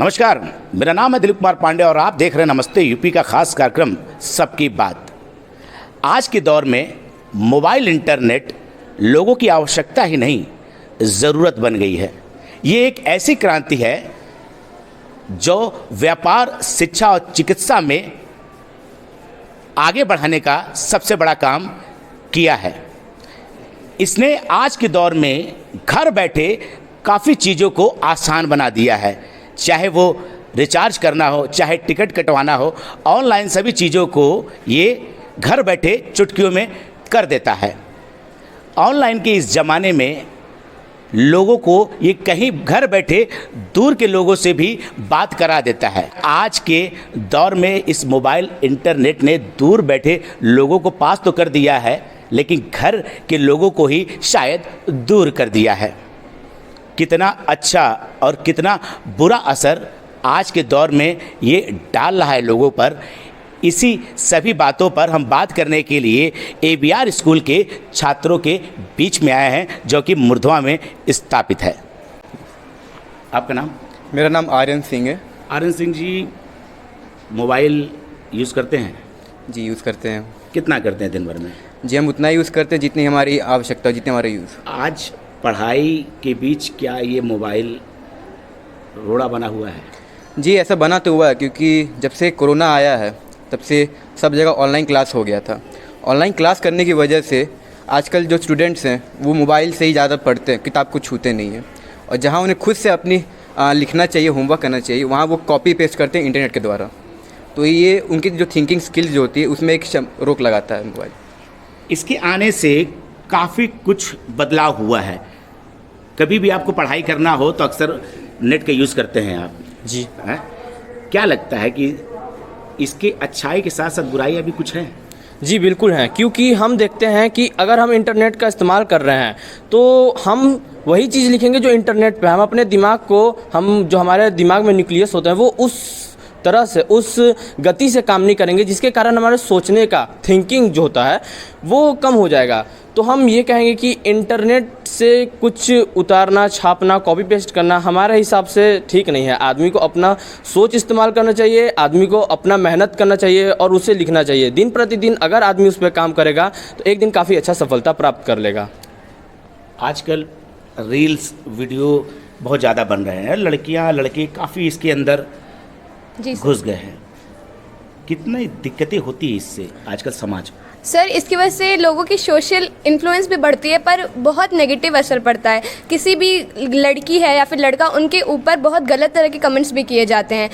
नमस्कार, मेरा नाम है दिलीप कुमार पांडे और आप देख रहे हैं नमस्ते यूपी का खास कार्यक्रम सबकी बात। आज के दौर में मोबाइल इंटरनेट लोगों की आवश्यकता ही नहीं, ज़रूरत बन गई है। ये एक ऐसी क्रांति है जो व्यापार, शिक्षा और चिकित्सा में आगे बढ़ाने का सबसे बड़ा काम किया है। इसने आज के दौर में घर बैठे काफ़ी चीज़ों को आसान बना दिया है। चाहे वो रिचार्ज करना हो, चाहे टिकट कटवाना हो, ऑनलाइन सभी चीज़ों को ये घर बैठे चुटकियों में कर देता है। ऑनलाइन के इस ज़माने में लोगों को ये कहीं घर बैठे दूर के लोगों से भी बात करा देता है। आज के दौर में इस मोबाइल इंटरनेट ने दूर बैठे लोगों को पास तो कर दिया है, लेकिन घर के लोगों को ही शायद दूर कर दिया है। कितना अच्छा और कितना बुरा असर आज के दौर में ये डाल रहा है लोगों पर, इसी सभी बातों पर हम बात करने के लिए ABR स्कूल के छात्रों के बीच में आए हैं, जो कि मुर्धवा में स्थापित है। आपका नाम? मेरा नाम आर्यन सिंह है। आर्यन सिंह जी, मोबाइल यूज़ करते हैं? जी यूज़ करते हैं। कितना करते हैं दिन भर में? जी हम उतना यूज़ करते हैं जितनी हमारी आवश्यकता हो, जितने हमारा यूज़। आज पढ़ाई के बीच क्या ये मोबाइल रोड़ा बना हुआ है? जी ऐसा बना तो हुआ है, क्योंकि जब से कोरोना आया है तब से सब जगह ऑनलाइन क्लास हो गया था। ऑनलाइन क्लास करने की वजह से आजकल जो स्टूडेंट्स हैं वो मोबाइल से ही ज़्यादा पढ़ते हैं, किताब को छूते नहीं हैं। और जहाँ उन्हें खुद से अपनी लिखना चाहिए, होमवर्क करना चाहिए, वहाँ वो कॉपी पेस्ट करते हैं इंटरनेट के द्वारा। तो ये उनकी जो थिंकिंग स्किल्स जो होती है उसमें एक रोक लगाता है मोबाइल। इसके आने से काफ़ी कुछ बदलाव हुआ है। कभी भी आपको पढ़ाई करना हो तो अक्सर नेट का यूज़ करते हैं आप जी। हैं? क्या लगता है कि इसके अच्छाई के साथ साथ बुराई भी कुछ है? जी बिल्कुल हैं, क्योंकि हम देखते हैं कि अगर हम इंटरनेट का इस्तेमाल कर रहे हैं तो हम वही चीज़ लिखेंगे जो इंटरनेट पे। हम अपने दिमाग को, हम जो हमारे दिमाग में न्यूक्लियस होता है वो उस तरह से, उस गति से काम नहीं करेंगे, जिसके कारण हमारे सोचने का, थिंकिंग जो होता है वो कम हो जाएगा। तो हम ये कहेंगे कि इंटरनेट से कुछ उतारना, छापना, कॉपी पेस्ट करना हमारे हिसाब से ठीक नहीं है। आदमी को अपना सोच इस्तेमाल करना चाहिए, आदमी को अपना मेहनत करना चाहिए और उसे लिखना चाहिए। दिन प्रतिदिन अगर आदमी उस पर काम करेगा तो एक दिन काफ़ी अच्छा सफलता प्राप्त कर लेगा। आजकल रील्स, वीडियो बहुत ज़्यादा बन रहे हैं। लड़कियां, लड़के काफ़ी इसके अंदर घुस गए हैं। कितनी दिक्कतें होती है इससे आजकल समाज में? सर, इसकी वजह से लोगों की सोशल इन्फ्लुएंस भी बढ़ती है, पर बहुत नेगेटिव असर पड़ता है। किसी भी लड़की है या फिर लड़का, उनके ऊपर बहुत गलत तरह के कमेंट्स भी किए जाते हैं।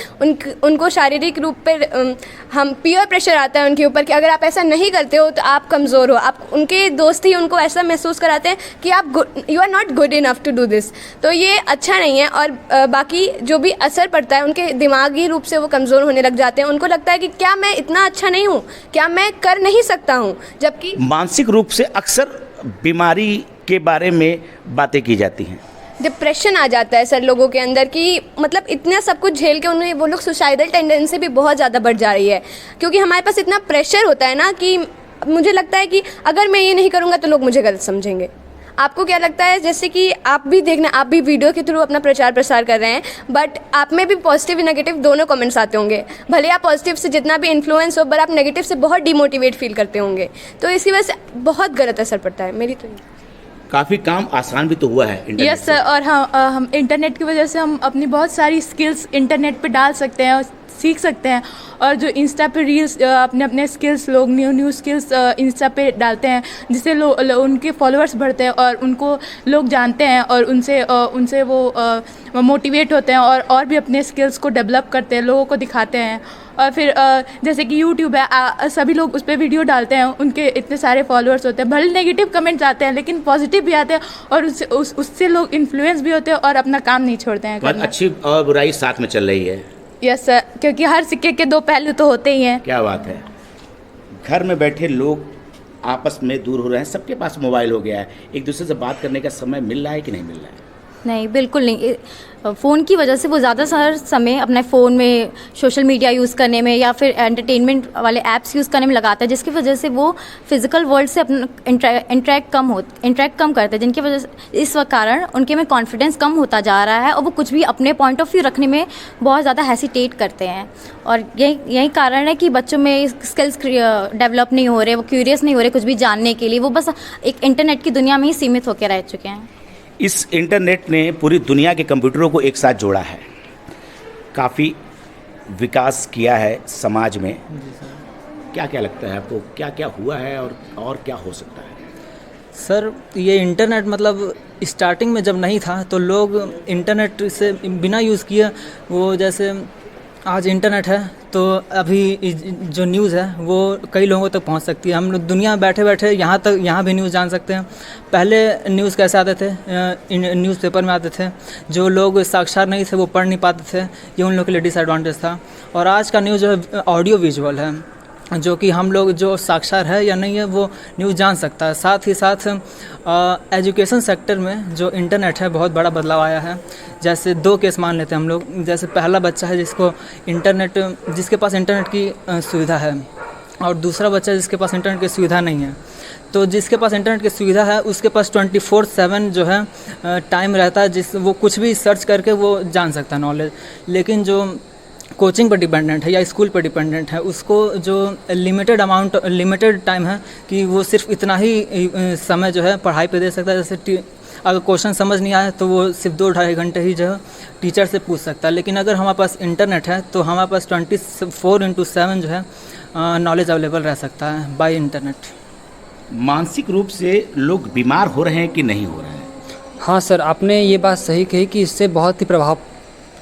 उनको शारीरिक रूप पर हम पीयर प्रेशर आता है उनके ऊपर कि अगर आप ऐसा नहीं करते हो तो आप कमज़ोर हो। आप, उनके दोस्त ही उनको ऐसा महसूस कराते हैं कि आप you are not good enough to do this. तो ये अच्छा नहीं है। और बाकी जो भी असर पड़ता है, उनके दिमागी रूप से वो कमज़ोर होने लग जाते हैं। उनको लगता है कि क्या मैं इतना अच्छा नहीं हूँ, क्या मैं कर नहीं सकता हूँ। जबकि मानसिक रूप से अक्सर बीमारी के बारे में बातें की जाती हैं। डिप्रेशन आ जाता है सर लोगों के अंदर, कि मतलब इतना सब कुछ झेल के उन्हें वो लोग सुसाइडल टेंडेंसी भी बहुत ज़्यादा बढ़ जा रही है। क्योंकि हमारे पास इतना प्रेशर होता है ना कि मुझे लगता है कि अगर मैं ये नहीं करूँगा तो लोग मुझे गलत समझेंगे। आपको क्या लगता है? जैसे कि आप भी देखना, आप भी वीडियो के थ्रू अपना प्रचार प्रसार कर रहे हैं, बट आप में भी पॉजिटिव नेगेटिव दोनों कमेंट्स आते होंगे। भले आप पॉजिटिव से जितना भी इन्फ्लुएंस हो, पर आप नेगेटिव से बहुत डिमोटिवेट फील करते होंगे। तो इसी वजह से बहुत गलत असर पड़ता है। मेरी तो काफ़ी काम आसान भी तो हुआ है इंटरनेट यस सर। और हम इंटरनेट की वजह से हम अपनी बहुत सारी स्किल्स इंटरनेट पे डाल सकते हैं और सीख सकते हैं। और जो इंस्टा पे रील्स, अपने अपने स्किल्स लोग न्यू स्किल्स इंस्टा पे डालते हैं, जिससे उनके फॉलोअर्स बढ़ते हैं और उनको लोग जानते हैं और उनसे वो मोटिवेट होते हैं और भी अपने स्किल्स को डेवलप करते हैं, लोगों को दिखाते हैं। और फिर जैसे कि यूट्यूब है, सभी लोग उस पर वीडियो डालते हैं, उनके इतने सारे फॉलोअर्स होते हैं। भले नेगेटिव कमेंट्स आते हैं लेकिन पॉजिटिव भी आते हैं और उससे लोग इन्फ्लुएंस भी होते हैं और अपना काम नहीं छोड़ते हैं करना। अच्छी और बुराई साथ में चल रही है। यस सर, क्योंकि हर सिक्के के दो पहलू तो होते ही हैं। क्या बात है। घर में बैठे लोग आपस में दूर हो रहे हैं, सबके पास मोबाइल हो गया है। एक दूसरे से बात करने का समय मिल रहा है कि नहीं मिल रहा है? नहीं, बिल्कुल नहीं। फ़ोन की वजह से वो ज़्यादा सारा समय अपने फ़ोन में सोशल मीडिया यूज़ करने में या फिर एंटरटेनमेंट वाले ऐप्स यूज़ करने में लगाता है, जिसकी वजह से वो फिज़िकल वर्ल्ड से अपना इंटरेक्ट कम करते हैं, जिनकी वजह से इस कारण उनके में कॉन्फिडेंस कम होता जा रहा है और वो कुछ भी अपने पॉइंट ऑफ व्यू रखने में बहुत ज़्यादा हेसिटेट करते हैं। और यही कारण है कि बच्चों में स्किल्स डेवलप नहीं हो रहे, वो क्यूरियस नहीं हो रहे कुछ भी जानने के लिए, वो बस एक इंटरनेट की दुनिया में ही सीमित होकर रह चुके हैं। इस इंटरनेट ने पूरी दुनिया के कंप्यूटरों को एक साथ जोड़ा है, काफ़ी विकास किया है समाज में। क्या क्या लगता है आपको, क्या क्या हुआ है और क्या हो सकता है? सर, ये इंटरनेट मतलब स्टार्टिंग में जब नहीं था तो लोग इंटरनेट से बिना यूज़ किए, वो जैसे आज इंटरनेट है तो अभी जो न्यूज़ है वो कई लोगों तक पहुंच सकती है। हम लोग दुनिया में बैठे बैठे यहाँ भी न्यूज़ जान सकते हैं। पहले न्यूज़ कैसे आते थे, न्यूज़पेपर में आते थे, जो लोग साक्षर नहीं थे वो पढ़ नहीं पाते थे, ये उन लोगों के लिए डिसएडवांटेज था। और आज का न्यूज़ जो है ऑडियो विजुअल है, जो कि हम लोग जो साक्षर है या नहीं है वो न्यूज़ जान सकता है। साथ ही साथ एजुकेशन सेक्टर में जो इंटरनेट है बहुत बड़ा बदलाव आया है। जैसे 2 केस मान लेते हैं हम लोग, जैसे पहला बच्चा है जिसके पास इंटरनेट की सुविधा है, और दूसरा बच्चा जिसके पास इंटरनेट की सुविधा नहीं है। तो जिसके पास इंटरनेट की सुविधा है उसके पास 24/7 जो है टाइम रहता है, वो कुछ भी सर्च करके वो जान सकता है नॉलेज। लेकिन जो कोचिंग पर डिपेंडेंट है या स्कूल पर डिपेंडेंट है, उसको जो लिमिटेड टाइम है कि वो सिर्फ इतना ही समय जो है पढ़ाई पे दे सकता है। जैसे अगर क्वेश्चन समझ नहीं आया तो वो सिर्फ 2-2.5 घंटे ही जो है टीचर से पूछ सकता है। लेकिन अगर हमारे पास इंटरनेट है तो हमारे पास 24/7 जो है नॉलेज अवेलेबल रह सकता है बाय इंटरनेट। मानसिक रूप से लोग बीमार हो रहे हैं कि नहीं हो रहे हैं? हाँ सर, आपने ये बात सही कही कि इससे बहुत ही प्रभाव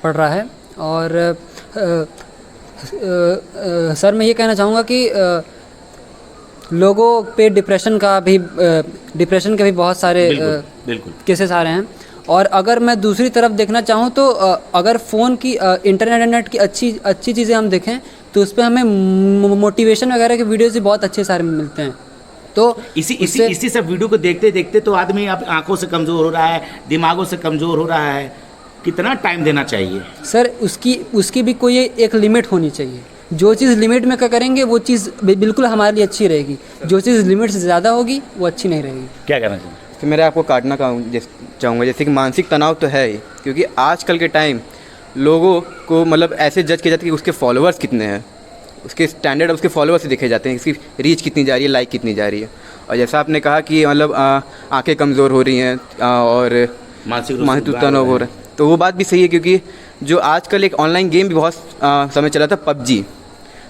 पड़ रहा है। और सर मैं ये कहना चाहूँगा कि लोगों पे डिप्रेशन के भी बहुत सारे बिल्कुल केसेस आ रहे हैं। और अगर मैं दूसरी तरफ देखना चाहूँ तो अगर फ़ोन की इंटरनेट की अच्छी चीज़ें हम देखें तो उस पर हमें मोटिवेशन वगैरह के वीडियोज़ भी बहुत अच्छे सारे मिलते हैं। तो इसी सब वीडियो को देखते देखते तो आदमी अब आंखों से कमज़ोर हो रहा है, दिमागों से कमज़ोर हो रहा है। कितना टाइम देना चाहिए? सर उसकी भी कोई एक लिमिट होनी चाहिए। जो चीज़ लिमिट में करेंगे वो चीज़ बिल्कुल हमारे लिए अच्छी रहेगी, जो चीज़ लिमिट से ज़्यादा होगी वो अच्छी नहीं रहेगी। क्या कहना चाहिए? तो मेरा आपको काटना चाहूँगा, जैसे कि मानसिक तनाव तो है ही, क्योंकि आजकल के टाइम लोगों को मतलब ऐसे जज किया जाता है कि उसके फॉलोअर्स कितने हैं, उसके स्टैंडर्ड उसके फॉलोअर्स से देखे जाते हैं, इसकी रीच कितनी जा रही है, लाइक कितनी जा रही है। और जैसा आपने कहा कि मतलब आँखें कमज़ोर हो रही हैं और मानसिक तनाव हो रहा है, तो वो बात भी सही है। क्योंकि जो आजकल एक ऑनलाइन गेम भी बहुत समय चला था,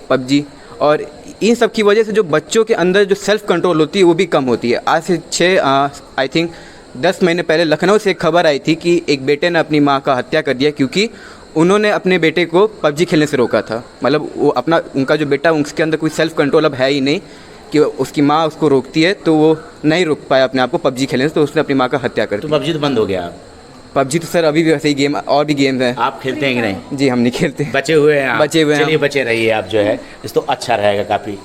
पबजी, और इन सब की वजह से जो बच्चों के अंदर जो सेल्फ कंट्रोल होती है वो भी कम होती है। आज से आई थिंक 10 महीने पहले लखनऊ से एक खबर आई थी कि एक बेटे ने अपनी माँ का हत्या कर दिया क्योंकि उन्होंने अपने बेटे को पबजी खेलने से रोका था। मतलब वो उनका जो बेटा, उसके अंदर कोई सेल्फ कंट्रोल अब है ही नहीं कि उसकी माँ उसको रोकती है तो वो नहीं रोक पाया अपने आप को पबजी खेलने से, तो उसने अपनी माँ का हत्या कर दी। तो पबजी तो बंद हो गया? पबजी तो सर अभी भी वैसे ही गेम, और भी गेम्स हैं। आप खेलते हैं कि नहीं? जी हम नहीं खेलते। बचे हुए हैं? बचे हुए हैं। चलिए बचे रहिए आप, जो है इस तो अच्छा रहेगा काफ़ी।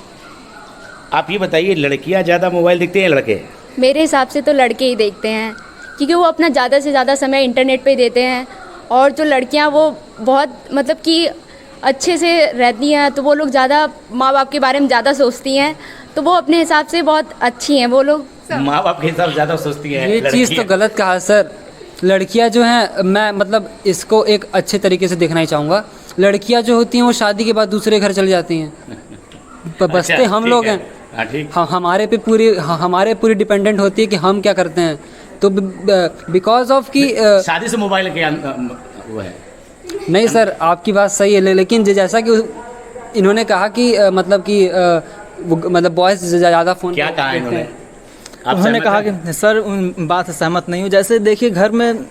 आप ये बताइए, लड़कियां ज़्यादा मोबाइल देखते हैं या लड़के? मेरे हिसाब से तो लड़के ही देखते हैं, क्योंकि वो अपना ज़्यादा से ज़्यादा समय इंटरनेट पे देते हैं। और जो लड़कियां वो बहुत मतलब कि अच्छे से रहती हैं, तो वो लोग ज़्यादा माँ बाप के बारे में ज़्यादा सोचती हैं, तो वो अपने हिसाब से बहुत अच्छी हैं। वो लोग माँ बाप के हिसाब से ज़्यादा सोचती हैं। ये चीज़ तो गलत कहा सर। लड़कियां जो हैं, मैं मतलब इसको एक अच्छे तरीके से देखना ही चाहूँगा। लड़कियां जो होती हैं वो शादी के बाद दूसरे घर चली जाती हैं, बसते हम लोग हैं। हाँ, हमारे पूरी डिपेंडेंट होती है कि हम क्या करते हैं। तो बिकॉज ऑफ कि शादी से मोबाइल के वो है। नहीं सर, आपकी बात सही है, लेकिन जैसा कि इन्होंने कहा कि मतलब कि मतलब बॉयज़ ज़्यादा फ़ोन क्या कहा इन्होंने? उन्होंने कहा कि सर उन बात से सहमत नहीं हूँ। जैसे देखिए, घर में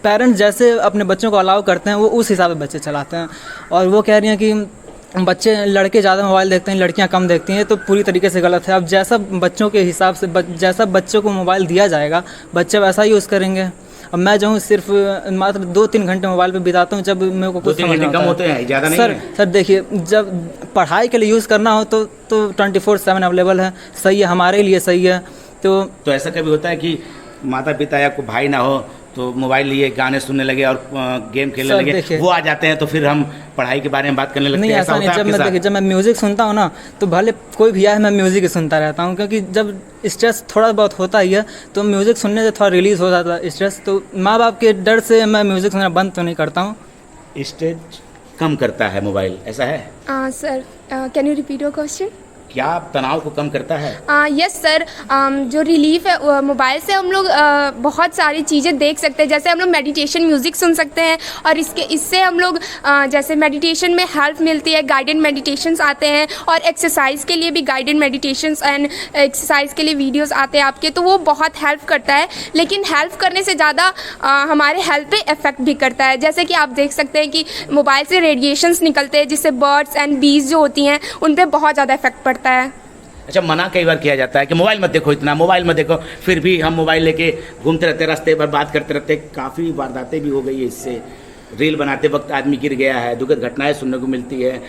पेरेंट्स जैसे अपने बच्चों को अलाउ करते हैं वो उस हिसाब से बच्चे चलाते हैं। और वो कह रही हैं कि लड़के ज़्यादा मोबाइल देखते हैं, लड़कियां कम देखती हैं, तो पूरी तरीके से गलत है। अब जैसा बच्चों के हिसाब से जैसा बच्चों को मोबाइल दिया जाएगा, बच्चे वैसा यूज़ करेंगे। अब मैं जो हूँ सिर्फ मात्र 2-3 घंटे मोबाइल पे बिताता हूँ, जब मेरे को कुछ समझ नहीं आता। कम होते हैं, ज़्यादा नहीं है। सर देखिए, जब पढ़ाई के लिए यूज़ करना हो तो 24/7 अवेलेबल है, सही है, हमारे लिए सही है। तो ऐसा कभी होता है कि माता पिता या कोई भाई ना हो, तो मोबाइल लिए गाने सुनने लगे और गेम खेलने सर, लगे, देखिए। वो आ जाते हैं तो फिर हम पढ़ाई के बारे में बात करने लगते नहीं हैं। ऐसा नहीं, होता है जब आपके मैं साथ? देखिए जब मैं म्यूज़िक सुनता हूँ ना, तो भले कोई भी आए मैं म्यूज़िक ही सुनता रहता हूँ, क्योंकि जब स्ट्रेस थोड़ा बहुत होता ही है तो म्यूज़िक सुनने से थोड़ा रिलीज़ हो जाता है स्ट्रेस। तो माँ बाप के डर से मैं म्यूज़िक सुनना बंद तो नहीं करता हूँ। स्ट्रेस कम करता है मोबाइल, ऐसा है? Sir can you repeat your question? क्या तनाव को कम करता है? यस सर, जो रिलीफ है मोबाइल से हम लोग बहुत सारी चीज़ें देख सकते हैं। जैसे हम लोग मेडिटेशन म्यूज़िक सुन सकते हैं और इससे हम लोग जैसे मेडिटेशन में हेल्प मिलती है, गाइडेड मेडिटेशंस आते हैं और एक्सरसाइज के लिए भी गाइडेड मेडिटेशंस एंड एक्सरसाइज के लिए वीडियोस आते हैं आपके, तो वो बहुत हेल्प करता है। लेकिन हेल्प करने से ज़्यादा हमारे हेल्थ पे इफ़ेक्ट भी करता है। जैसे कि आप देख सकते हैं कि मोबाइल से रेडिएशंस निकलते हैं जिससे बर्ड्स एंड बीज जो होती हैं उन पर बहुत ज़्यादा इफेक्ट पड़ता है। अच्छा, मना कई बार किया जाता है कि मोबाइल मत देखो, इतना मोबाइल मत देखो, फिर भी हम मोबाइल लेके घूमते रहते, रास्ते पर बात करते रहते। काफ़ी वारदातें भी हो गई है इससे। रील बनाते वक्त आदमी गिर गया है, दुखद घटनाएं सुनने को मिलती है।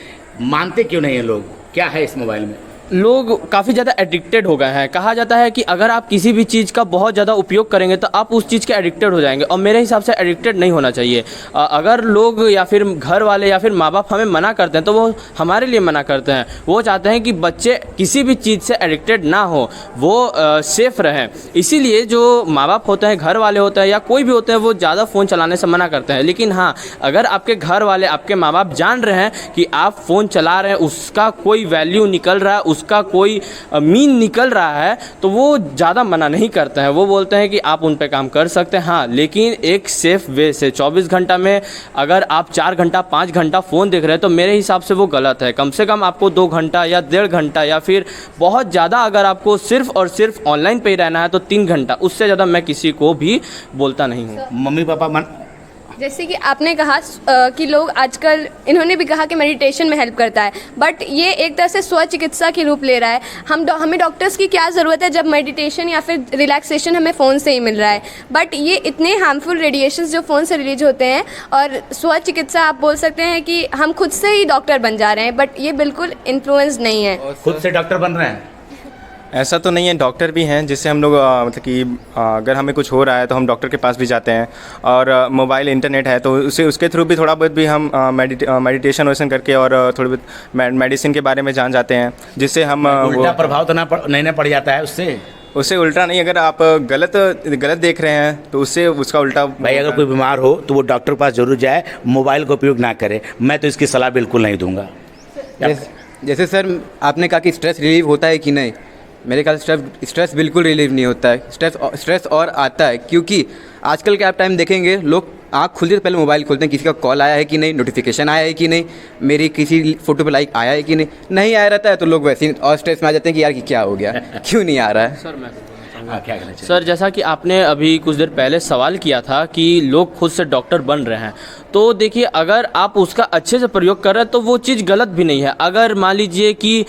मानते क्यों नहीं है लोग? क्या है इस मोबाइल में? लोग काफ़ी ज़्यादा एडिक्टेड हो गए हैं। कहा जाता है कि अगर आप किसी भी चीज़ का बहुत ज़्यादा उपयोग करेंगे तो आप उस चीज़ के एडिक्टेड हो जाएंगे, और मेरे हिसाब से एडिक्टेड नहीं होना चाहिए। अगर लोग या फिर घर वाले या फिर माँ बाप हमें मना करते हैं तो वो हमारे लिए मना करते हैं। वो चाहते हैं कि बच्चे किसी भी चीज़ से एडिक्टेड ना हो, वो सेफ़ रहें। इसीलिए जो माँ बाप होते हैं, घर वाले होते हैं या कोई भी होते हैं, वो ज़्यादा फ़ोन चलाने से मना करते हैं। लेकिन हाँ, अगर आपके घर वाले, आपके माँ बाप जान रहे हैं कि आप फ़ोन चला रहे हैं, उसका कोई वैल्यू निकल रहा है, उसका कोई मीन निकल रहा है, तो वो ज़्यादा मना नहीं करते हैं। वो बोलते हैं कि आप उन पे काम कर सकते हैं, हाँ, लेकिन एक सेफ वे से। 24 घंटा में अगर आप 4 घंटा 5 घंटा फ़ोन देख रहे हैं तो मेरे हिसाब से वो गलत है। कम से कम आपको 2 घंटा या 1.5 घंटा या फिर बहुत ज़्यादा अगर आपको सिर्फ और सिर्फ ऑनलाइन पे ही रहना है तो 3 घंटा, उससे ज़्यादा मैं किसी को भी बोलता नहीं हूँ। मम्मी पापा जैसे कि आपने कहा कि लोग आजकल, इन्होंने भी कहा कि मेडिटेशन में हेल्प करता है, बट ये एक तरह से स्व चिकित्सा के रूप ले रहा है। हमें डॉक्टर्स की क्या ज़रूरत है जब मेडिटेशन या फिर रिलैक्सेशन हमें फ़ोन से ही मिल रहा है। बट ये इतने हार्मफुल रेडिएशंस जो फ़ोन से रिलीज होते हैं, और स्व चिकित्सा आप बोल सकते हैं कि हम खुद से ही डॉक्टर बन जा रहे हैं, बट ये बिल्कुल इन्फ्लुएंस नहीं है। खुद से डॉक्टर बन रहे हैं? ऐसा तो नहीं है, डॉक्टर भी हैं जिससे हम लोग मतलब कि अगर हमें कुछ हो रहा है तो हम डॉक्टर के पास भी जाते हैं। और मोबाइल इंटरनेट है तो उसके थ्रू भी थोड़ा बहुत भी हम मेडिटेशन वेशन करके और थोड़ी बहुत मेडिसिन के बारे में जान जाते हैं, जिससे हम उल्टा प्रभाव तो नहीं पड़ जाता है उससे? उससे उल्टा नहीं, अगर आप गलत देख रहे हैं तो उससे उसका उल्टा। भाई, अगर कोई बीमार हो तो वो डॉक्टर के पास जरूर जाए, मोबाइल का उपयोग ना करे। मैं तो इसकी सलाह बिल्कुल नहीं दूंगा। जैसे सर आपने कहा कि स्ट्रेस रिलीव होता है कि नहीं, मेरे ख्याल से स्ट्रेस बिल्कुल रिलीव नहीं होता है। स्ट्रेस और आता है, क्योंकि आजकल के आप टाइम देखेंगे लोग आँख खुलते तो पहले मोबाइल खोलते हैं, किसी का कॉल आया है कि नहीं, नोटिफिकेशन आया है कि नहीं, मेरी किसी फ़ोटो पे लाइक आया है कि नहीं आया रहता है तो लोग वैसे ही और स्ट्रेस में आ जाते हैं कि यार कि क्या हो गया, क्यों नहीं आ रहा है। सर, मैं क्या कहना चाहिए? सर, जैसा कि आपने अभी कुछ देर पहले सवाल किया था कि लोग खुद से डॉक्टर बन रहे हैं, तो देखिए, अगर आप उसका अच्छे से प्रयोग कर रहे हैं तो वो चीज़ गलत भी नहीं है। अगर मान लीजिए कि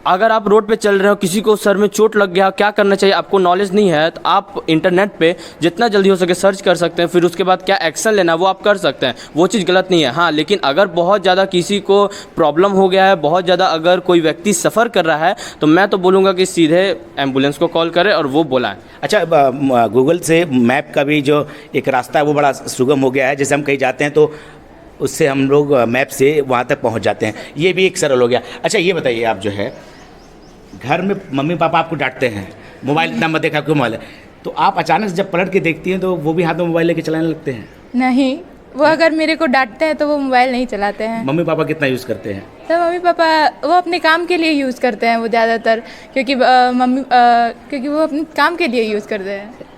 अगर आप रोड पे चल रहे हो, किसी को सर में चोट लग गया, क्या करना चाहिए, आपको नॉलेज नहीं है, तो आप इंटरनेट पे जितना जल्दी हो सके सर्च कर सकते हैं, फिर उसके बाद क्या एक्शन लेना वो आप कर सकते हैं। वो चीज़ गलत नहीं है। हाँ, लेकिन अगर बहुत ज़्यादा किसी को प्रॉब्लम हो गया है, बहुत ज़्यादा अगर कोई व्यक्ति सफ़र कर रहा है, तो मैं तो बोलूँगा कि सीधे एम्बुलेंस को कॉल करें और वो बुलाएं। अच्छा, गूगल से मैप का भी जो एक रास्ता है वो बड़ा सुगम हो गया है। जैसे हम कहीं जाते हैं तो उससे हम लोग मैप से वहाँ तक पहुँच जाते हैं, ये भी एक सरल हो गया। अच्छा, ये बताइए, आप जो है घर में मम्मी पापा आपको डांटते हैं, मोबाइल इतना मत देखा, क्यों मोबाइल, तो आप अचानक से जब पलट के देखती हैं तो वो भी हाथ में मोबाइल लेके चलाने लगते हैं? नहीं, वो अगर मेरे को डांटते हैं तो वो मोबाइल नहीं चलाते हैं। मम्मी पापा कितना यूज़ करते हैं? तो मम्मी पापा वो अपने काम के लिए यूज़ करते हैं, वो ज़्यादातर, क्योंकि क्योंकि वो अपने काम के लिए यूज़ करते हैं।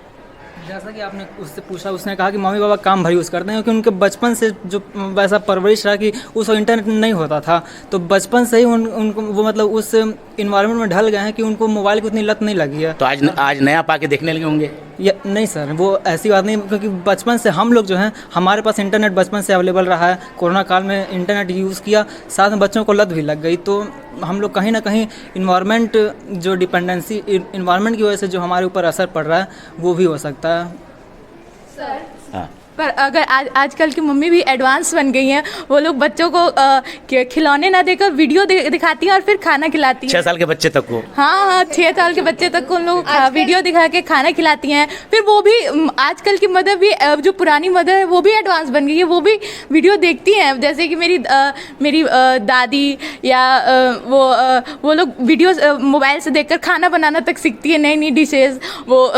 जैसा कि आपने उससे पूछा, उसने कहा कि मम्मी पापा काम भर यूज़ करते हैं, क्योंकि उनके बचपन से जो वैसा परवरिश रहा कि उस इंटरनेट नहीं होता था, तो बचपन से ही उनको वो मतलब उस इन्वायरमेंट में ढल गए हैं कि उनको मोबाइल की उतनी लत नहीं लगी है। तो आज नया पा के देखने लगे होंगे? या नहीं सर, वो ऐसी बात नहीं, क्योंकि बचपन से हम लोग जो हैं, हमारे पास इंटरनेट बचपन से अवेलेबल रहा है। कोरोना काल में इंटरनेट यूज़ किया, साथ में बच्चों को लत भी लग गई, तो हम लोग कहीं ना कहीं इन्वायरमेंट जो डिपेंडेंसी इन्वायरमेंट की वजह से जो हमारे ऊपर असर पड़ रहा है वो भी हो सकता है। सर, हाँ, पर अगर आजकल की मम्मी भी एडवांस बन गई हैं, वो लोग बच्चों को खिलौने ना देकर वीडियो दिखाती हैं और फिर खाना खिलाती हैं। 6 साल के बच्चे तक को? हाँ, 6 साल के बच्चे तक को उन लोग वीडियो दिखा के खाना खिलाती हैं। फिर वो भी आजकल की मदर भी, जो पुरानी मदर है वो भी एडवांस बन गई है, वो भी वीडियो देखती हैं। जैसे कि मेरी दादी या वो लोग वीडियो मोबाइल से देखकर खाना बनाना तक सीखती है, नई नई डिशेज, वो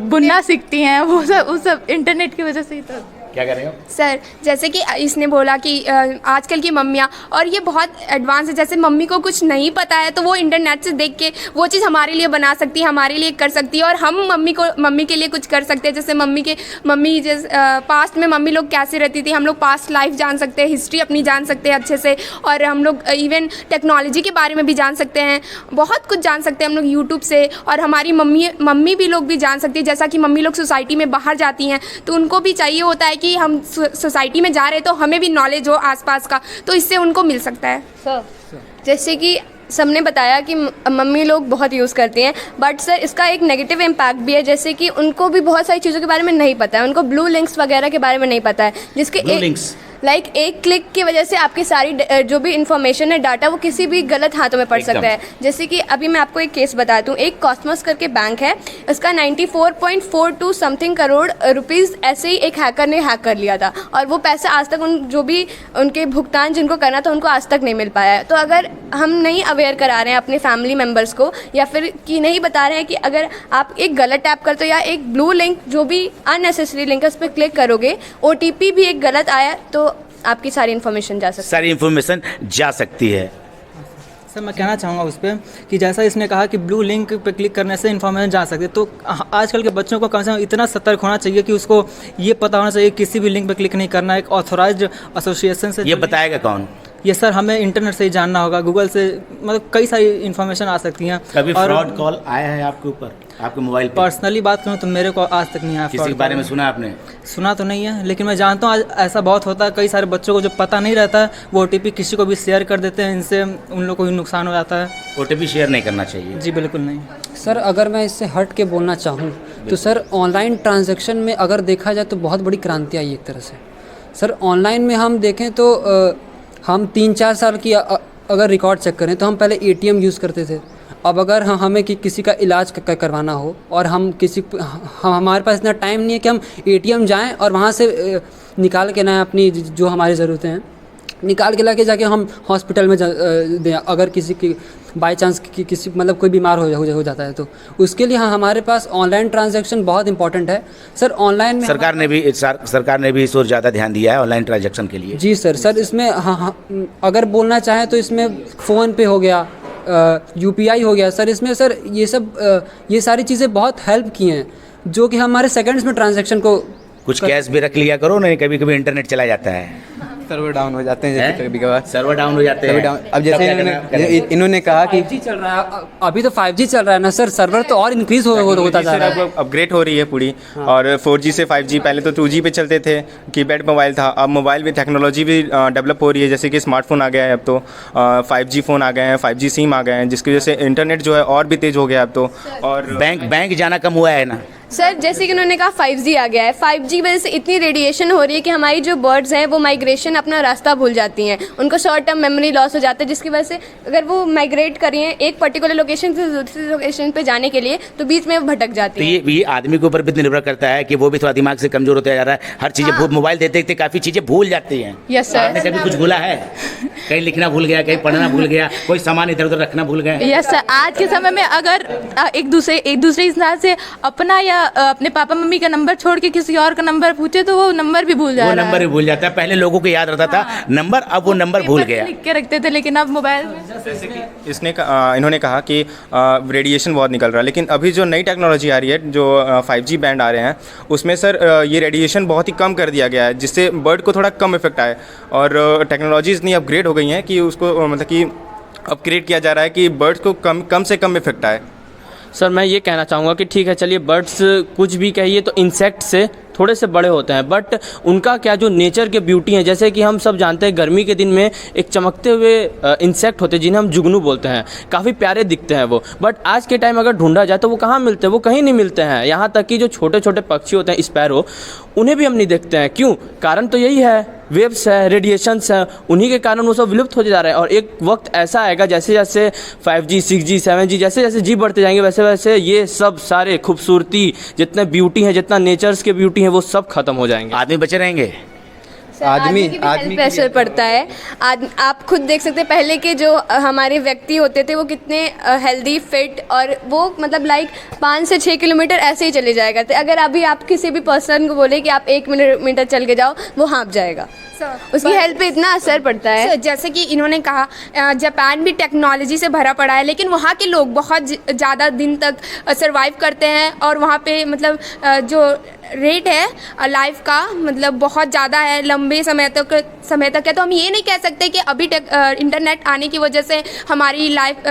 बुनना सीखती हैं, वो सब इंटरनेट की वजह से ही तो। क्या कर रहे हो सर? जैसे कि इसने बोला कि आजकल की मम्मियाँ, और ये बहुत एडवांस है, जैसे मम्मी को कुछ नहीं पता है तो वो इंटरनेट से देख के वो चीज़ हमारे लिए बना सकती है, हमारे लिए कर सकती है, और हम मम्मी के लिए कुछ कर सकते हैं। जैसे मम्मी जैसे पास्ट में मम्मी लोग कैसे रहती थी, हम लोग पास्ट लाइफ जान सकते हैं, हिस्ट्री अपनी जान सकते हैं अच्छे से, और हम लोग इवन टेक्नोलॉजी के बारे में भी जान सकते हैं, बहुत कुछ जान सकते हैं हम लोग यूट्यूब से। और हमारी मम्मी भी लोग भी जान सकती है, जैसा कि मम्मी लोग सोसाइटी में बाहर जाती हैं तो उनको भी चाहिए होता है कि हम सोसाइटी में जा रहे हैं तो हमें भी नॉलेज हो आसपास का, तो इससे उनको मिल सकता है। जैसे कि सबने बताया कि मम्मी लोग बहुत यूज़ करती हैं, बट सर इसका एक नेगेटिव इम्पैक्ट भी है, जैसे कि उनको भी बहुत सारी चीज़ों के बारे में नहीं पता है, उनको ब्लू लिंक्स वगैरह के बारे में नहीं पता है, जिसके एक क्लिक की वजह से आपकी सारी जो भी इंफॉर्मेशन है, डाटा, वो किसी भी गलत हाथों में पड़ सकता है। जैसे कि अभी मैं आपको एक केस बताती हूँ। एक कॉस्मोस करके बैंक है, इसका 94.42 समथिंग करोड़ रुपीज़ ऐसे ही एक हैकर ने हैक कर लिया था, और वो पैसे आज तक जो भी उनके भुगतान जिनको करना था उनको आज तक नहीं मिल पाया है। तो अगर हम नहीं अवेयर करा रहे हैं अपने फैमिली मेम्बर्स को, या फिर कि नहीं बता रहे हैं कि अगर आप एक गलत टैप करते हो या एक ब्लू लिंक जो भी अननेसेसरी लिंक है उस पर क्लिक करोगे, OTP भी एक गलत आया तो आपकी सारी इन्फॉर्मेशन जा सकती है। सर मैं कहना चाहूँगा उस पर कि जैसा इसने कहा कि ब्लू लिंक पे क्लिक करने से इन्फॉर्मेशन जा सकती है, तो आजकल के बच्चों को कम से कम इतना सतर्क होना चाहिए कि उसको ये पता होना चाहिए किसी भी लिंक पे क्लिक नहीं करना। एक ऑथोराइज्ड एसोसिएशन से ये बताएगा कौन? ये सर हमें इंटरनेट से ही जानना होगा, गूगल से, मतलब कई सारी इन्फॉर्मेशन आ सकती हैं। कभी फ्रॉड कॉल आया है आपके ऊपर, आपके मोबाइल पे? पर्सनली बात करूँ तो मेरे को आज तक नहीं आया। किसी के बारे में सुना आपने? सुना तो नहीं है, लेकिन मैं जानता हूँ आज ऐसा बहुत होता है। कई सारे बच्चों को जो पता नहीं रहता है वो OTP किसी को भी शेयर कर देते हैं, इनसे उन लोगों को भी नुकसान हो जाता है। OTP शेयर नहीं करना चाहिए? जी बिल्कुल नहीं। सर अगर मैं इससे हट के बोलना चाहूँ तो सर ऑनलाइन ट्रांजैक्शन में अगर देखा जाए तो बहुत बड़ी क्रांति आई एक तरह से। सर ऑनलाइन में हम देखें तो हम 3-4 साल की अगर रिकॉर्ड चेक करें तो हम पहले ATM यूज़ करते थे। अब अगर हमें किसी का इलाज करवाना हो और हमारे पास इतना टाइम नहीं है कि हम ATM जाएं और वहाँ से निकाल के ना अपनी जो हमारी ज़रूरतें हैं निकाल के लाके जाके हम हॉस्पिटल में दें। अगर किसी की बाई चांस किसी मतलब कोई बीमार हो जाता है तो उसके लिए हमारे पास ऑनलाइन ट्रांजैक्शन बहुत इंपॉर्टेंट है। सर ऑनलाइन में सरकार ने भी इस ओर ज़्यादा ध्यान दिया है ऑनलाइन ट्रांजैक्शन के लिए। जी सर इसमें अगर बोलना चाहें तो इसमें फ़ोन पे हो गया, UPI हो गया सर, इसमें सर ये सारी चीज़ें बहुत हेल्प की हैं जो कि हमारे सेकंड्स में ट्रांजैक्शन को। कुछ कैश भी रख लिया करो, नहीं कभी कभी इंटरनेट चला जाता है, सर्वर डाउन हो जाते हैं कभी कभार। सर्वर डाउन हो जाते हैं। अब जैसे इन्होंने कहा कि 5G चल रहा है, अभी तो 5G चल रहा है ना सर, सर्वर तो और इंक्रीज होता जा रहा है, अपग्रेड हो रही है पूरी। और 4G से 5G, पहले तो 2G पे चलते थे, कीपैड मोबाइल था, अब मोबाइल भी टेक्नोलॉजी भी डेवलप हो रही है, जैसे कि स्मार्टफोन आ गया है, अब तो 5G फ़ोन आ गए हैं, 5G सिम आ गए हैं, जिसकी वजह से इंटरनेट जो है और भी तेज़ हो गया अब तो। और बैंक जाना कम हुआ है ना सर? जैसे कि उन्होंने कहा 5G आ गया है, 5G की वजह से इतनी रेडिएशन हो रही है कि हमारी जो बर्ड्स हैं वो माइग्रेशन अपना रास्ता भूल जाती हैं, उनको शॉर्ट टर्म मेमोरी लॉस हो जाता है, जिसकी वजह से अगर वो माइग्रेट करी हैं एक पर्टिकुलर लोकेशन से दूसरी लोकेशन पे जाने के लिए तो बीच में वो भटक जाती है। तो ये आदमी के ऊपर भी निर्भर करता है कि वो भी थोड़ा दिमाग से कमजोर होता जा रहा है, हर चीज़ें मोबाइल देखते देखते काफ़ी चीज़ें भूल जाती हैं। Yes sir. आपने कभी कुछ भूला है? कहीं लिखना भूल गया, कहीं पढ़ना भूल गया, कोई सामान इधर उधर रखना भूल गया? Yes sir. आज के समय में अगर एक दूसरे इंसान से अपना या अपने पापा मम्मी का नंबर छोड़ के किसी और का नंबर पूछे तो वो नंबर भी भूल जाता है। पहले लोगों को याद रहता था नंबर, अब वो नंबर भूल गया, लिख के रखते थे, लेकिन अब मोबाइल में। जैसे कि इन्होंने कहा कि रेडिएशन बहुत निकल रहा है, लेकिन अभी जो नई टेक्नोलॉजी आ रही है, जो 5G बैंड आ रहे हैं, उसमें सर ये रेडिएशन बहुत ही कम कर दिया गया है, जिससे बर्ड को थोड़ा कम इफेक्ट आए। और टेक्नोलॉजी इतनी अपग्रेड हो गई हैं कि उसको मतलब कि अपग्रेड किया जा रहा है कि बर्ड्स को कम से कम इफेक्ट आए। सर मैं ये कहना चाहूँगा कि ठीक है, चलिए बर्ड्स कुछ भी कहिए तो इंसेक्ट से थोड़े से बड़े होते हैं, बट उनका क्या जो नेचर के ब्यूटी हैं, जैसे कि हम सब जानते हैं गर्मी के दिन में एक चमकते हुए इंसेक्ट होते हैं जिन्हें हम जुगनू बोलते हैं, काफ़ी प्यारे दिखते हैं वो, बट आज के टाइम अगर ढूंढा जाए तो वो कहाँ मिलते हैं, वो कहीं नहीं मिलते हैं। यहाँ तक कि जो छोटे छोटे पक्षी होते हैं स्पैरो, उन्हें भी हम नहीं देखते हैं। क्यों? कारण तो यही है, वेव्स है, रेडिएशंस है, उन्हीं के कारण वो सब विलुप्त हो जा रहे हैं। और एक वक्त ऐसा आएगा जैसे जैसे 5G 6G 7G जैसे जैसे जी बढ़ते जाएंगे, वैसे वैसे ये सब सारे खूबसूरती जितने ब्यूटी हैं, जितना नेचर्स के ब्यूटी हैं, वो सब खत्म हो जाएंगे। आदमी बचे रहेंगे। आदमी की भी हेल्थ पे असर पड़ता है। आप खुद देख सकते हैं पहले के जो हमारे व्यक्ति होते थे वो कितने हेल्दी फिट, और वो मतलब लाइक 5 से 6 किलोमीटर ऐसे ही चले जाया करते। अगर अभी आप किसी भी पर्सन को बोले कि आप 1 मीटर चल के जाओ, वो हाँप जाएगा। उसकी हेल्थ पे इतना असर पड़ता है। जैसे कि इन्होंने कहा जापान भी टेक्नोलॉजी से भरा पड़ा है, लेकिन वहाँ के लोग बहुत ज़्यादा दिन तक सरवाइव करते हैं, और वहाँ पे मतलब जो रेट है लाइफ का मतलब बहुत ज़्यादा है, लंबे समय तक है। तो हम ये नहीं कह सकते कि अभी इंटरनेट आने की वजह से हमारी लाइफ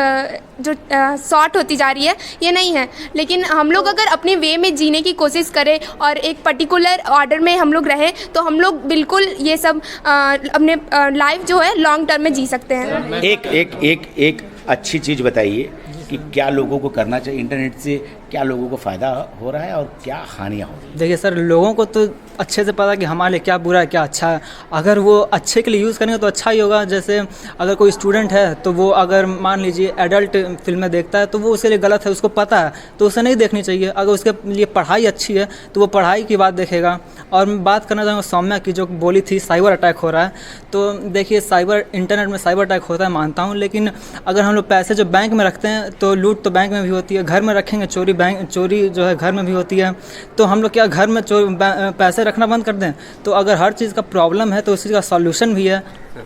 जो शॉर्ट होती जा रही है, ये नहीं है। लेकिन हम लोग अगर अपने वे में जीने की कोशिश करें और एक पर्टिकुलर ऑर्डर में हम लोग रहें, तो हम लोग बिल्कुल ये सब अपने लाइफ जो है लॉन्ग टर्म में जी सकते हैं। एक अच्छी चीज़ बताइए कि क्या लोगों को करना चाहिए, इंटरनेट से क्या लोगों को फ़ायदा हो रहा है और क्या हानियाँ हो रही हैं? देखिए सर, लोगों को तो अच्छे से पता है कि हमारे लिए क्या बुरा है क्या अच्छा है। अगर वो अच्छे के लिए यूज़ करेंगे तो अच्छा ही होगा। जैसे अगर कोई स्टूडेंट है तो वो अगर मान लीजिए एडल्ट फिल्में देखता है तो वो उसके लिए गलत है, उसको पता है, तो उसे नहीं देखनी चाहिए। अगर उसके लिए पढ़ाई अच्छी है तो वो पढ़ाई की बात देखेगा। और मैं बात करना चाहूँगा सौम्या की जो बोली थी साइबर अटैक हो रहा है, तो देखिए इंटरनेट में साइबर अटैक होता है मानता हूँ, लेकिन अगर हम लोग पैसे जो बैंक में रखते हैं तो लूट तो बैंक में भी होती है, घर में रखेंगे चोरी जो है घर में भी होती है। तो हम लोग क्या घर में पैसे रखना बंद कर दें? तो अगर हर चीज़ का प्रॉब्लम है तो उस चीज़ का सॉल्यूशन भी है।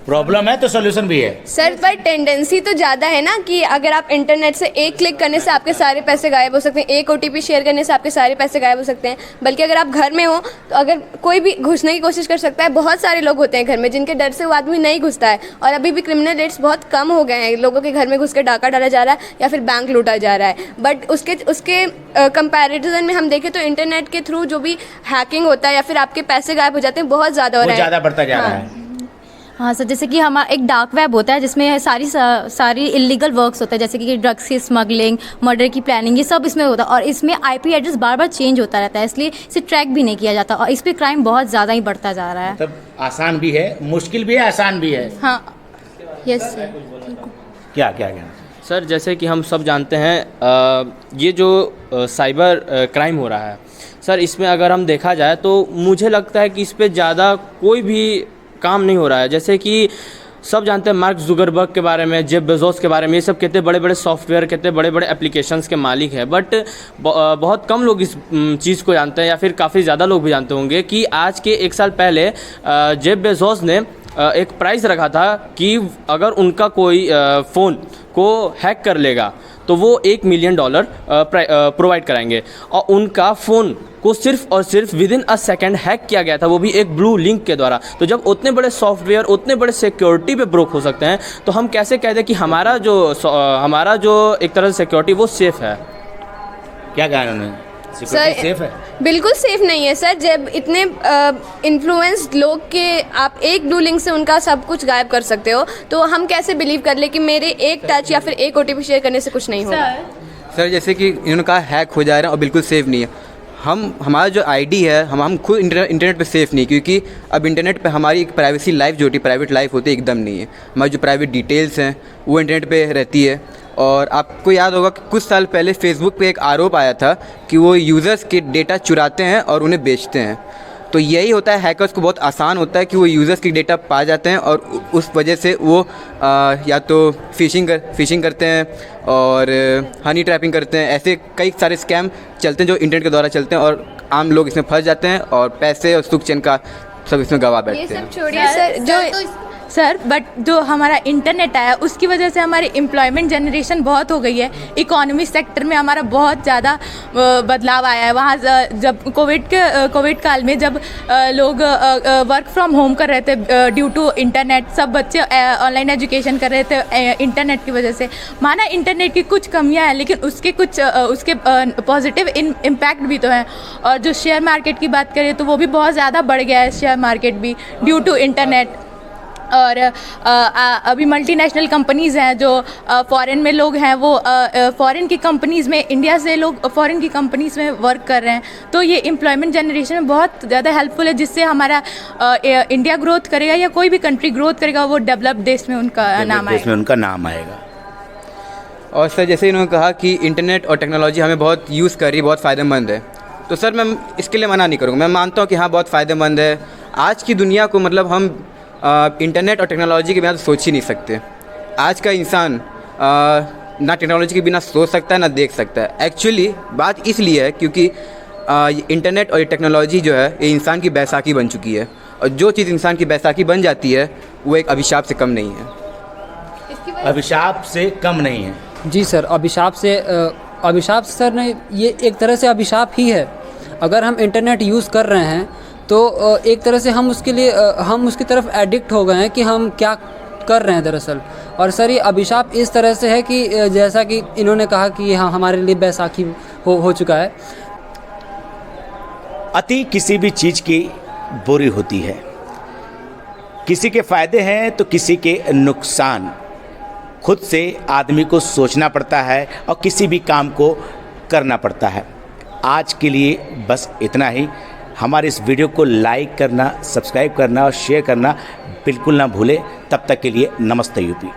प्रॉब्लम है तो सॉल्यूशन भी है सर, पर टेंडेंसी तो ज़्यादा है ना कि अगर आप इंटरनेट से एक क्लिक करने से आपके सारे पैसे गायब हो सकते हैं, एक OTP शेयर करने से आपके सारे पैसे गायब हो सकते हैं। बल्कि अगर आप घर में हो तो अगर कोई भी घुसने की कोशिश कर सकता है। बहुत सारे लोग होते हैं घर में जिनके डर से वो आदमी नहीं घुसता है, और अभी भी क्रिमिनल रेट्स बहुत कम हो गए हैं। लोगों के घर में घुस के डाका डाला जा रहा है या फिर बैंक लूटा जा रहा है। बट उसके कंपैरिजन में हम देखें तो इंटरनेट के थ्रू जो भी हैकिंग होता है या फिर आपके पैसे गायब हो जाते हैं, बहुत ज़्यादा हो रहा है, ज़्यादा बढ़ता जा रहा है। हाँ सर, जैसे कि हमारा एक डार्क वेब होता है जिसमें सारी इलीगल वर्क्स होता है, जैसे कि ड्रग्स की स्मगलिंग, मर्डर की प्लानिंग, ये सब इसमें होता है। और इसमें IP एड्रेस बार बार चेंज होता रहता है, इसलिए इसे ट्रैक भी नहीं किया जाता, और इस पर क्राइम बहुत ज़्यादा ही बढ़ता जा रहा है। मतलब आसान भी है, मुश्किल भी है, आसान भी है। हाँ, यस सर। क्या सर, जैसे कि हम सब जानते हैं ये जो साइबर क्राइम हो रहा है सर, इसमें अगर हम देखा जाए तो मुझे लगता है कि इस पे ज़्यादा कोई भी काम नहीं हो रहा है। जैसे कि सब जानते हैं मार्क जुकरबर्ग के बारे में, जेफ बेजोस के बारे में, ये सब कितने बड़े बड़े सॉफ्टवेयर, कितने बड़े बड़े एप्लीकेशंस के मालिक हैं। बट बहुत कम लोग इस चीज़ को जानते हैं, या फिर काफ़ी ज़्यादा लोग भी जानते होंगे कि आज के 1 साल पहले जेफ बेजोस ने एक प्राइस रखा था कि अगर उनका कोई फ़ोन को हैक कर लेगा तो वो $1 मिलियन प्रोवाइड कराएंगे। और उनका फ़ोन को सिर्फ और सिर्फ विदिन अ सेकेंड हैक किया गया था, वो भी एक ब्लू लिंक के द्वारा। तो जब उतने बड़े सॉफ्टवेयर, उतने बड़े सिक्योरिटी पे ब्रोक हो सकते हैं, तो हम कैसे कहते हैं कि हमारा जो एक तरह से सिक्योरिटी वो सेफ़ है? क्या कहा उन्होंने? सर सेफ है? बिल्कुल सेफ नहीं है सर। जब इतने इन्फ्लुएंस्ड लोग के आप एक ब्लू लिंक से उनका सब कुछ गायब कर सकते हो, तो हम कैसे बिलीव कर ले कि मेरे एक टच या फिर एक OTP शेयर करने से कुछ नहीं होगा? सर जैसे कि इन्होंने कहा हैक हो जा रहा है और बिल्कुल सेफ़ नहीं है। हमारा जो ID है हम खुद इंटरनेट पे सेफ़ नहीं, क्योंकि अब इंटरनेट पे हमारी एक प्राइवेसी लाइफ जो होती है, प्राइवेट लाइफ होती है, एकदम नहीं है। हमारी जो प्राइवेट डिटेल्स हैं वो इंटरनेट पे रहती है। और आपको याद होगा कि कुछ साल पहले फेसबुक पे एक आरोप आया था कि वो यूज़र्स के डेटा चुराते हैं और उन्हें बेचते हैं। तो यही होता है, हैकर्स को बहुत आसान होता है कि वो यूज़र्स की डेटा पा जाते हैं और उस वजह से वो या तो फिशिंग करते हैं और हनी ट्रैपिंग करते हैं। ऐसे कई सारे स्कैम चलते हैं जो इंटरनेट के द्वारा चलते हैं, और आम लोग इसमें फंस जाते हैं और पैसे और सुख चैन का सब इसमें गवा बैठते हैं। ये सब छोड़िए सर, जो सर बट जो हमारा इंटरनेट आया उसकी वजह से हमारी एम्प्लॉयमेंट जनरेशन बहुत हो गई है। इकोनॉमी सेक्टर में हमारा बहुत ज़्यादा बदलाव आया है। वहाँ जब कोविड काल में जब लोग वर्क फ्रॉम होम कर रहे थे ड्यू टू इंटरनेट, सब बच्चे ऑनलाइन एजुकेशन कर रहे थे इंटरनेट की वजह से। माना इंटरनेट की कुछ कमियां हैं लेकिन उसके पॉजिटिव इम्पैक्ट भी तो हैं। और जो शेयर मार्केट की बात करें तो वो भी बहुत ज़्यादा बढ़ गया है शेयर मार्केट भी ड्यू टू इंटरनेट। और अभी मल्टीनेशनल कंपनीज़ हैं जो फॉरेन में लोग हैं, वो फॉरेन की कंपनीज़ में इंडिया से लोग फॉरेन की कंपनीज़ में वर्क कर रहे हैं। तो ये एम्प्लॉयमेंट जनरेशन में बहुत ज़्यादा हेल्पफुल है, जिससे हमारा इंडिया ग्रोथ करेगा या कोई भी कंट्री ग्रोथ करेगा वो डेवलप्ड देश में उनका नाम आएगा। और सर जैसे इन्होंने कहा कि इंटरनेट और टेक्नोलॉजी हमें बहुत यूज़ कर रही है, बहुत फ़ायदेमंद है, तो सर मैं इसके लिए मना नहीं करूँगा। मैं मानता हूँ कि हाँ बहुत फ़ायदेमंद है। आज की दुनिया को मतलब हम इंटरनेट और टेक्नोलॉजी के बिना तो सोच ही नहीं सकते। आज का इंसान ना टेक्नोलॉजी के बिना सोच सकता है ना देख सकता है। एक्चुअली बात इसलिए है क्योंकि इंटरनेट और टेक्नोलॉजी जो है ये इंसान की बैसाखी बन चुकी है, और जो चीज़ इंसान की बैसाखी बन जाती है वो एक अभिशाप से कम नहीं है। अभिशाप से कम नहीं है। जी सर, अभिशाप से सर नहीं, ये एक तरह से अभिशाप ही है। अगर हम इंटरनेट यूज़ कर रहे हैं तो एक तरह से हम उसकी तरफ एडिक्ट हो गए हैं कि हम क्या कर रहे हैं दरअसल। और सर ये अभिशाप इस तरह से है कि जैसा कि इन्होंने कहा कि हाँ हमारे लिए बैसाखी हो चुका है। अति किसी भी चीज़ की बुरी होती है, किसी के फ़ायदे हैं तो किसी के नुकसान। खुद से आदमी को सोचना पड़ता है और किसी भी काम को करना पड़ता है। आज के लिए बस इतना ही। हमारे इस वीडियो को लाइक करना, सब्सक्राइब करना और शेयर करना बिल्कुल ना भूलें। तब तक के लिए नमस्ते यूपी।